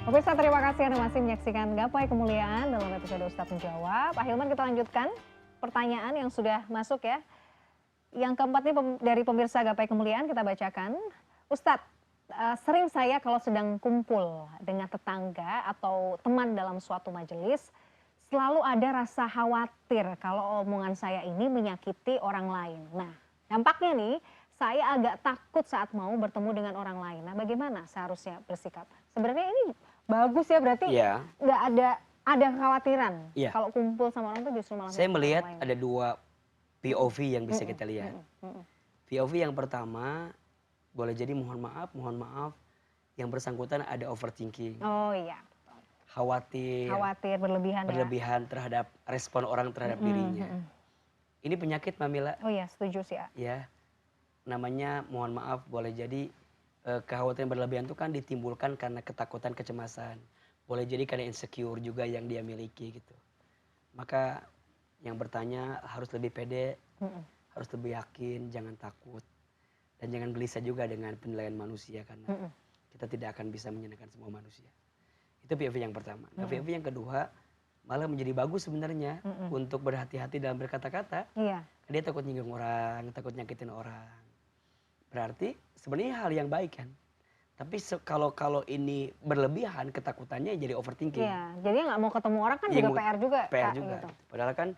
Pemirsa, terima kasih Anda masih menyaksikan Gapai Kemuliaan dalam episode Ustadz Menjawab. Ahilman, kita lanjutkan pertanyaan yang sudah masuk ya. Yang keempat ini dari pemirsa Gapai Kemuliaan kita bacakan. Ustadz, sering saya kalau sedang kumpul dengan tetangga atau teman dalam suatu majelis, selalu ada rasa khawatir kalau omongan saya ini menyakiti orang lain. Nah, dampaknya nih, saya agak takut saat mau bertemu dengan orang lain. Nah, bagaimana seharusnya bersikap? Sebenarnya ini bagus ya, berarti Iya. nggak ada kekhawatiran. Iya. Kalau kumpul sama orang tuh justru malah Saya menyakiti melihat orang lain. ada dua POV yang bisa kita lihat. POV yang pertama, boleh jadi mohon maaf, yang bersangkutan ada overthinking. Oh iya, Khawatir, berlebihan ya. berlebihan terhadap respon orang terhadap dirinya. Ini penyakit Mbak Mila, Oh iya, setuju sih ya. ya. Namanya mohon maaf, boleh jadi kekhawatiran berlebihan itu kan ditimbulkan karena ketakutan, kecemasan. Boleh jadi karena insecure juga yang dia miliki gitu. Maka yang bertanya harus lebih pede, harus lebih yakin, jangan takut. Dan jangan gelisah juga dengan penilaian manusia karena kita tidak akan bisa menyenangkan semua manusia. Itu POV yang pertama. Nah, POV yang kedua malah menjadi bagus sebenarnya untuk berhati-hati dalam berkata-kata. Iya. Dia takut nyinggung orang, takut nyakitin orang. Berarti sebenarnya hal yang baik kan. Tapi kalau ini berlebihan, ketakutannya jadi overthinking. Iya, jadi nggak mau ketemu orang kan Iya, juga PR juga. PR Kak, juga. gitu. Padahal kan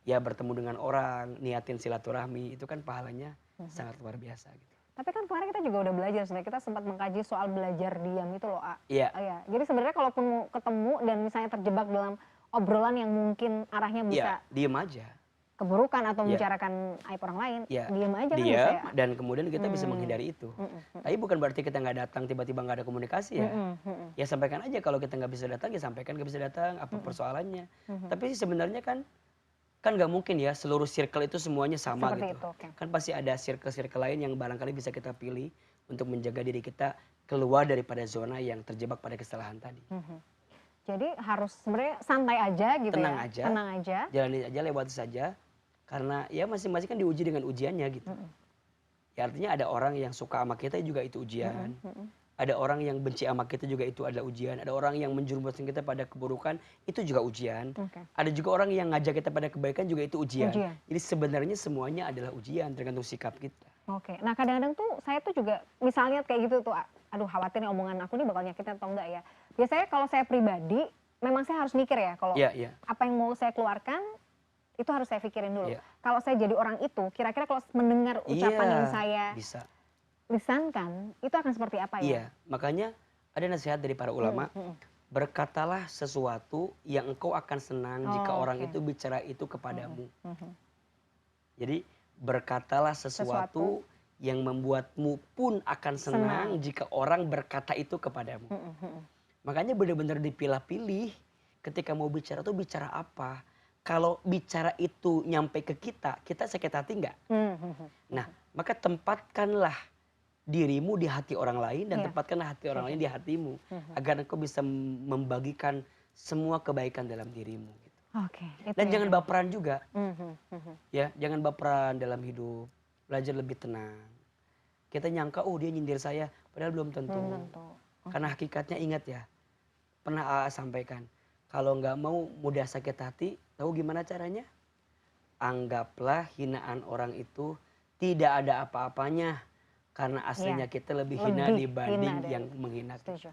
ya bertemu dengan orang, niatin silaturahmi, itu kan pahalanya sangat luar biasa gitu. Tapi kan kemarin kita juga udah belajar sebenarnya, kita sempat mengkaji soal belajar diam itu loh, A. Iya. Iya. Jadi sebenarnya kalaupun mau ketemu dan misalnya terjebak dalam obrolan yang mungkin arahnya bisa Iya, diem aja. keburukan atau Iya. membicarakan aib orang lain, Ya, diam aja kan bisa diam ya. dan kemudian kita bisa menghindari itu. Tapi bukan berarti kita nggak datang tiba-tiba nggak ada komunikasi ya. Ya sampaikan aja, kalau kita nggak bisa datang ya sampaikan nggak bisa datang, apa persoalannya. Tapi sebenarnya kan nggak mungkin ya seluruh circle itu semuanya sama Seperti gitu. itu, oke. Kan pasti ada circle-circle lain yang barangkali bisa kita pilih untuk menjaga diri kita keluar daripada zona yang terjebak pada kesalahan tadi. Jadi harus sebenarnya santai aja gitu Tenang ya. aja. Tenang aja. Jalani aja, lewati saja. Karena ya masing-masing kan diuji dengan ujiannya gitu. Ya artinya ada orang yang suka sama kita juga itu ujian. Ada orang yang benci sama kita juga itu adalah ujian. Ada orang yang menjerumuskan kita pada keburukan, itu juga ujian. Oke. Ada juga orang yang ngajak kita pada kebaikan juga itu ujian. Ujian. Jadi sebenarnya semuanya adalah ujian, tergantung sikap kita. Oke. Nah, kadang-kadang tuh saya tuh juga misalnya kayak gitu tuh, aduh khawatir nih omongan aku nih bakal nyakitin atau enggak ya. Biasanya kalau saya pribadi memang saya harus mikir ya kalau Iya. apa yang mau saya keluarkan itu harus saya pikirin dulu. Iya. Kalau saya jadi orang itu, kira-kira kalau mendengar ucapan yang saya bisa. lisankan, itu akan seperti apa ya? Iya, makanya ada nasihat dari para ulama, berkatalah sesuatu yang engkau akan senang jika orang oke. itu bicara itu kepadamu. Jadi berkatalah sesuatu yang membuatmu pun akan senang jika orang berkata itu kepadamu. Makanya benar-benar dipilah-pilih ketika mau bicara tuh bicara apa. Kalau bicara itu nyampe ke kita sakit hati nggak? Nah, maka tempatkanlah dirimu di hati orang lain dan Iya. tempatkanlah hati orang lain di hatimu. Agar engkau bisa membagikan semua kebaikan dalam dirimu. Gitu. Oke. Itu Dan yang jangan penting. baperan juga. Ya, jangan baperan dalam hidup. Belajar lebih tenang. Kita nyangka, oh dia nyindir saya, padahal belum tentu. Belum tentu. Karena hakikatnya ingat ya, pernah AA sampaikan, kalau nggak mau mudah sakit hati, tahu gimana caranya? Anggaplah hinaan orang itu tidak ada apa-apanya, karena aslinya kita lebih hina Lebih dibanding hina dari- yang menghina kita. Setuju.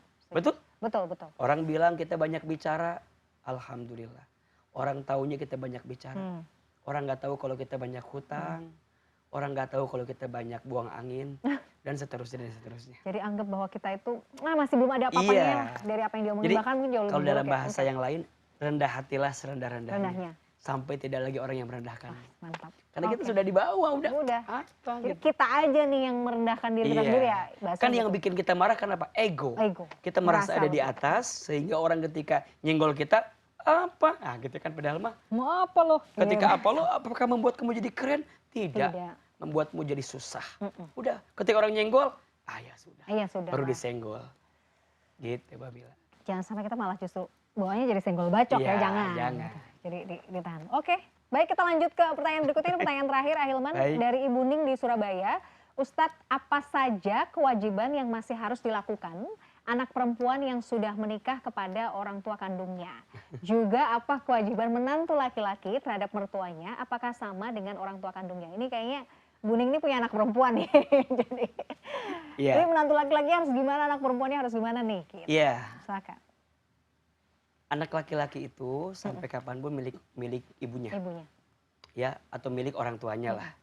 Betul? Betul. Orang bilang kita banyak bicara, alhamdulillah. Orang taunya kita banyak bicara. Orang nggak tahu kalau kita banyak hutang. Orang nggak tahu kalau kita banyak buang angin dan seterusnya. Jadi anggap bahwa kita itu masih belum ada apa-apanya Iya. lah dari apa yang diomongin, Jadi bahkan mungkin jauh lebih kalau dalam buruk ya. bahasa yang lain, rendah hatilah serendah-rendahnya. Rendahnya. Sampai tidak lagi orang yang merendahkan. Mantap. Karena kita Oke. sudah di bawah, udah. Udah. Apa Jadi gitu. kita aja nih yang merendahkan diri kita sendiri ya. bahasa Kan gitu. yang bikin kita marah kan apa? Ego. Ego. Kita merasa ada di betul. atas, sehingga orang ketika nyenggol kita, apa? Ah gitu kan, padahal mah. Mau apa loh? Ketika apa lo, apakah membuat kamu jadi keren? Tidak. Tidak. Membuatmu jadi susah. Udah, ketika orang nyenggol, ya sudah. Iya sudah. Baru lah. disenggol. Gitu, Mbak Mila. Jangan sampai kita malah justru bawaannya jadi senggol bacok Iya, ya, jangan. jangan. Jadi ditahan. Oke, baik, kita lanjut ke pertanyaan berikutnya. Ini pertanyaan terakhir, Ahilman, Baik. dari Ibu Ning di Surabaya. Ustadz, apa saja kewajiban yang masih harus dilakukan anak perempuan yang sudah menikah kepada orang tua kandungnya? Juga apa kewajiban menantu laki-laki terhadap mertuanya? Apakah sama dengan orang tua kandungnya? Ini kayaknya Bu Ning ini punya anak perempuan nih. Jadi Iya, menantu laki-laki harus gimana, anak perempuannya harus gimana nih? Gitu. iya. Silakan. Anak laki-laki itu Mm-mm. sampai kapanpun milik milik ibunya, Ibunya. ya, atau milik orang tuanya lah. Mm-mm.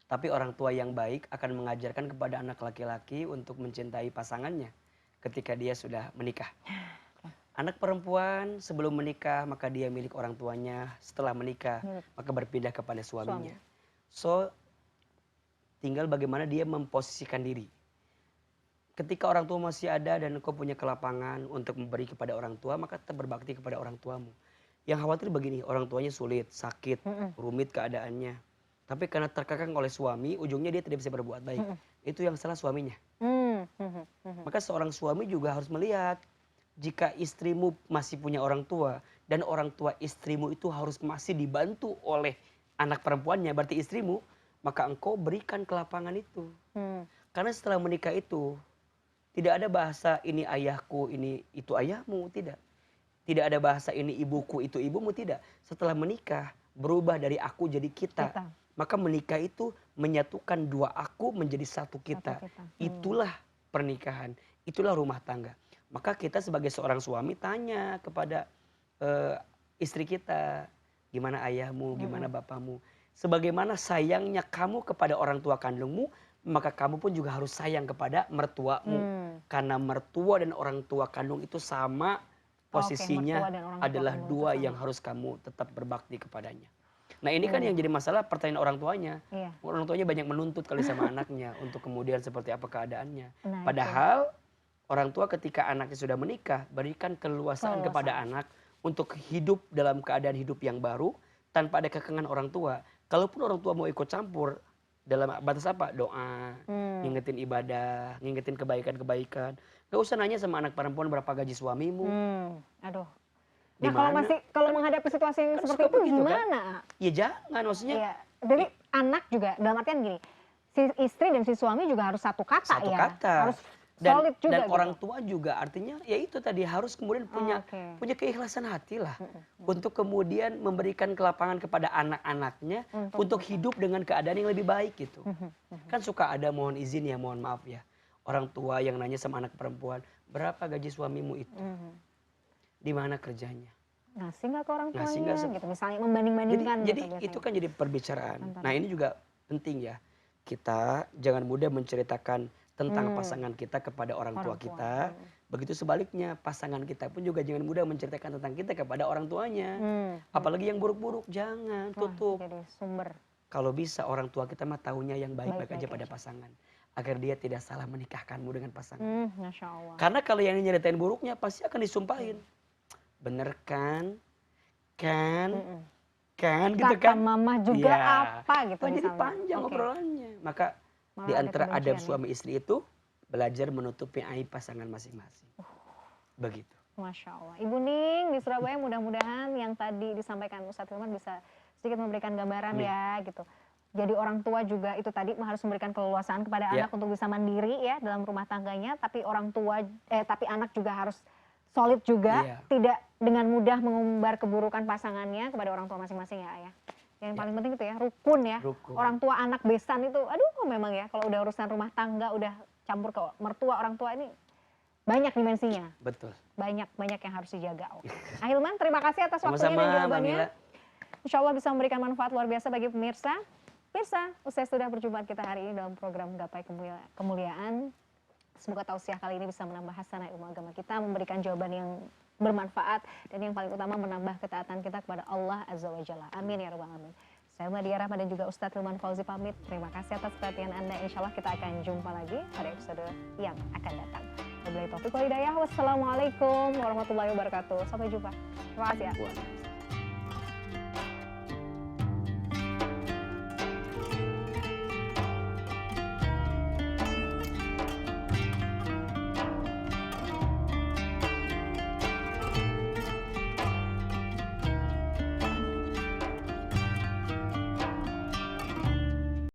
Tapi orang tua yang baik akan mengajarkan kepada anak laki-laki untuk mencintai pasangannya ketika dia sudah menikah. Anak perempuan sebelum menikah maka dia milik orang tuanya, setelah menikah Milik maka berpindah kepada suami. suaminya. So, tinggal bagaimana dia memposisikan diri. Ketika orang tua masih ada dan engkau punya kelapangan untuk memberi kepada orang tua, maka tetap berbakti kepada orang tuamu. Yang khawatir begini, orang tuanya sulit, sakit, Mm-mm. rumit keadaannya. Tapi karena terkekang oleh suami, ujungnya dia tidak bisa berbuat baik. Mm-mm. Itu yang salah suaminya. Mm. Mhm. Mhm. Maka seorang suami juga harus melihat, jika istrimu masih punya orang tua, dan orang tua istrimu itu harus masih dibantu oleh anak perempuannya, berarti istrimu, maka engkau berikan kelapangan itu. Mm. Karena setelah menikah itu, tidak ada bahasa ini ayahku, ini itu ayahmu, tidak. Tidak ada bahasa ini ibuku, itu ibumu, tidak. Setelah menikah, berubah dari aku jadi kita. Kita. Maka menikah itu menyatukan dua aku menjadi satu kita. Satu kita. Itulah pernikahan, itulah rumah tangga. Maka kita sebagai seorang suami tanya kepada istri kita, gimana ayahmu, gimana bapamu. Sebagaimana sayangnya kamu kepada orang tua kandungmu, maka kamu pun juga harus sayang kepada mertuamu. Karena mertua dan orang tua kandung itu sama posisinya, mertua dan orang tua adalah kandung itu dua sama. yang harus kamu tetap berbakti kepadanya. Nah ini kan yang jadi masalah, pertanyaan orang tuanya. Iya. Orang tuanya banyak menuntut kali sama anaknya untuk kemudian seperti apa keadaannya. Nah, Padahal orang tua ketika anaknya sudah menikah, berikan keleluasaan kepada anak untuk hidup dalam keadaan hidup yang baru tanpa ada kekengan orang tua. Kalaupun orang tua mau ikut campur, dalam batas apa? Doa, ngingetin ibadah, ngingetin kebaikan-kebaikan. Gak usah nanya sama anak perempuan berapa gaji suamimu. Aduh. Di Nah mana? kalau menghadapi situasi yang Kan seperti suka itu begitu, kan? gimana? Ya jangan, maksudnya Iya. Jadi anak juga dalam artian gini, si istri dan si suami juga harus satu kata satu ya. kata. Harus solid juga Dan gitu. orang tua juga artinya ya itu tadi harus kemudian punya punya keikhlasan hati lah untuk kemudian memberikan kelapangan kepada anak-anaknya untuk hidup dengan keadaan yang lebih baik gitu. Kan suka ada mohon izin ya, mohon maaf ya, orang tua yang nanya sama anak perempuan, berapa gaji suamimu itu, di mana kerjanya, ngasih nggak ke orang ngasih tuanya nggak gitu, misalnya membanding-bandingkan jadi gitu itu biasanya. kan jadi perbicaraan. Antara. Nah ini juga penting ya, kita jangan mudah menceritakan tentang pasangan kita kepada orang tua kita. Begitu sebaliknya, pasangan kita pun juga jangan mudah menceritakan tentang kita kepada orang tuanya. Apalagi yang buruk-buruk, jangan, tutup. Jadi sumber. Kalau bisa orang tua kita mah tahunya yang baik-baik aja Baik-baik pada aja. pasangan, agar dia tidak salah menikahkanmu dengan pasangan. Masya Allah. Karena kalau yang nyeritain buruknya pasti akan disumpahin. Bener kan? Kan? Kan gitu Kata kan? mama juga Iya. apa gitu Oh, jadi misalnya. panjang Oke. obrolannya. Maka Malah di ada antara kebencian adab ya. suami istri itu, belajar menutupi aib pasangan masing-masing. Begitu. Masya Allah. Ibu Ning di Surabaya, mudah-mudahan yang tadi disampaikan Ustadz Hilman bisa sedikit memberikan gambaran Amin. ya gitu. Jadi orang tua juga itu tadi harus memberikan keleluasaan kepada Ya. anak untuk bisa mandiri ya dalam rumah tangganya, tapi tapi anak juga harus solid juga, Iya. tidak dengan mudah mengumbar keburukan pasangannya kepada orang tua masing-masing ya ayah. Yang paling penting itu ya, rukun ya. Rukun. Orang tua anak besan itu, aduh memang ya kalau udah urusan rumah tangga, udah campur ke mertua orang tua ini banyak dimensinya. Betul. Banyak yang harus dijaga. Ahilman, terima kasih atas waktunya Sama-sama, dan Mbak jawabannya. Mila. Insya Allah bisa memberikan manfaat luar biasa bagi pemirsa. Pemirsa, usai sudah perjumpaan kita hari ini dalam program Gapai Kemuliaan. Semoga tausiah kali ini bisa menambah hasanah ilmu agama kita, memberikan jawaban yang bermanfaat, dan yang paling utama menambah ketaatan kita kepada Allah Azza wa Jalla. Amin ya rabbal alamin. Saya Mladia Rahma dan juga Ustadz Hilman Fauzi pamit. Terima kasih atas perhatian Anda. Insya Allah kita akan jumpa lagi pada episode yang akan datang. Wabillahi taufiq wal hidayah. Wassalamualaikum warahmatullahi wabarakatuh. Sampai jumpa. Terima kasih ya.